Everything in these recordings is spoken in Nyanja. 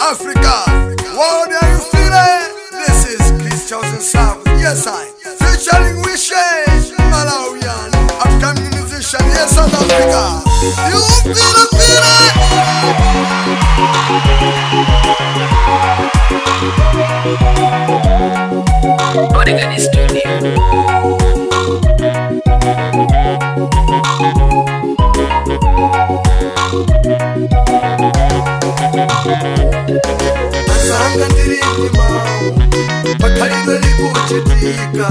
Africa, what are you feeling? This is Chris Chosen Sound. Yes, I. Featuring Wishes, Malawian, upcoming musician. Yes, South Africa. You feel it, Oregon Studio. Asanga ndirindi mawu makalidwe likuchitika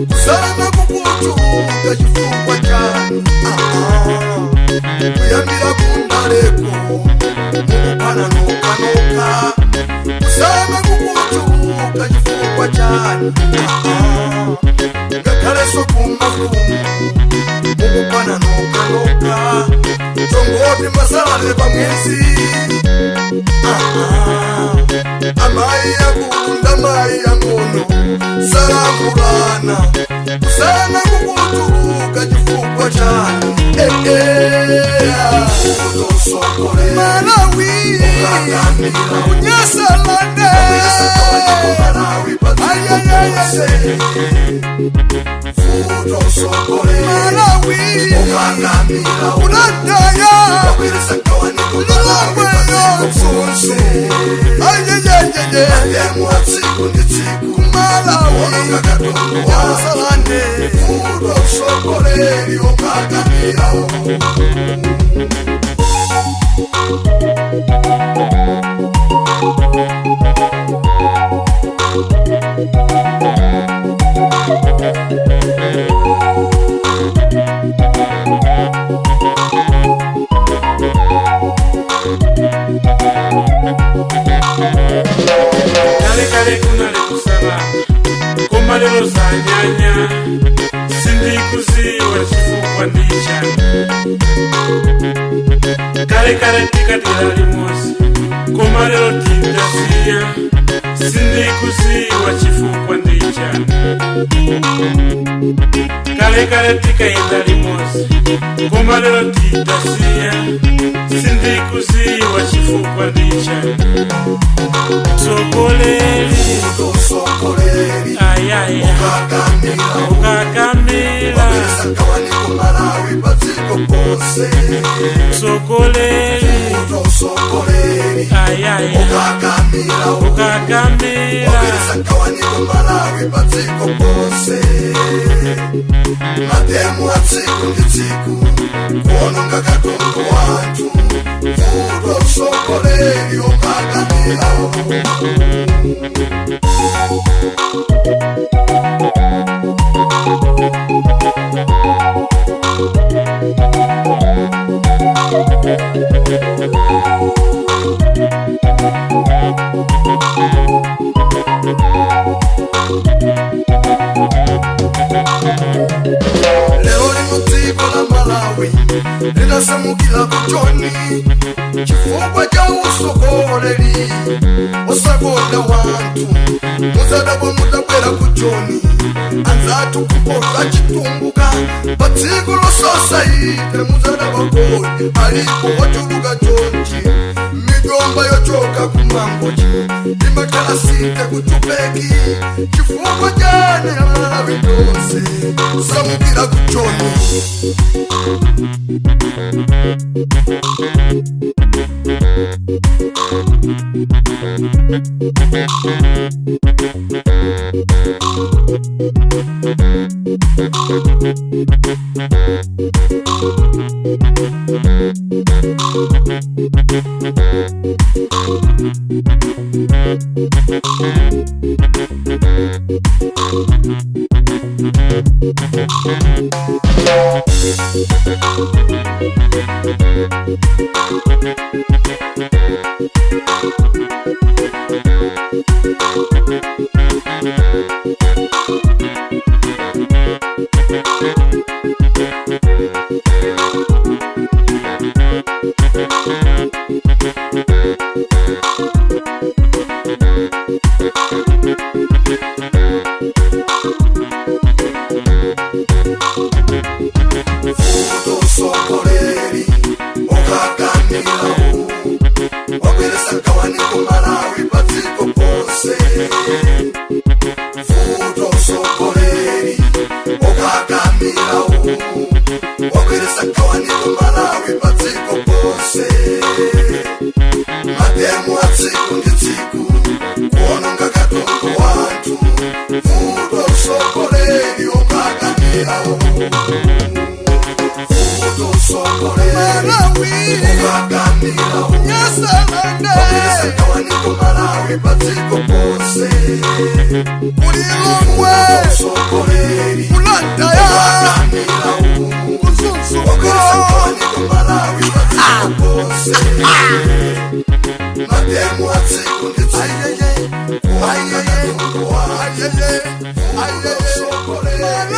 kusana kukuchuka chifukwa chanu kuyambira kundaleko mukupananukanuka kusana kukuchuka chifukwa chanu ngakhaleso kumafumu mukupananukanuka tongoti masalale pamwezi amai yakunda mai yangono salamulana kusana kukutuka chifukwa chanu utosokole Malawi kunyasalande utosokole Malawi unadaya ulilangweyo sonse Kale kunale kusaba komalelo zanyanya sindi kuziwa chifukwa ndicha kale tikatira limosi komalelo tindasiya sindi kuziwa chifukwa ndicha kale tikaenda limosi komalelo tindasiya sindi kuziwa chifukwa ndicha sokoleri ayaya ukakamila sokoleri ayaya ukakamila matemu atsiku nditsiku kuononga katundu wantu vuto sokoleri ukakamila leo lino dziko la Malawi linasamukila kuchoni chifukwa cha usokoleri osakonda wantu muzadabwe mutabwera kuchoni anzatu kupota chitumbuka pa dziko lososaite muzadabwa kodi alipo wachuluka chonchi migomba yochoka kumangochi imakala site kuchupeki chifukwa jane ya Malawi tonse samukila kuchoni Futo sokoleri okakamila tsiku ndi tsiku kuononga katundu wanthu vuto usogoleri ukakamirawo vuto usogoleri ukakamirawo nyasalandeawaniko Malawi patsiko pose ulilongwe usogoleri ulandaya ukakamirawo kuzunzuko Malawi patsiko pose mademu atsiku ndi tsiku kuononga katundu wanthu vuto usogoleri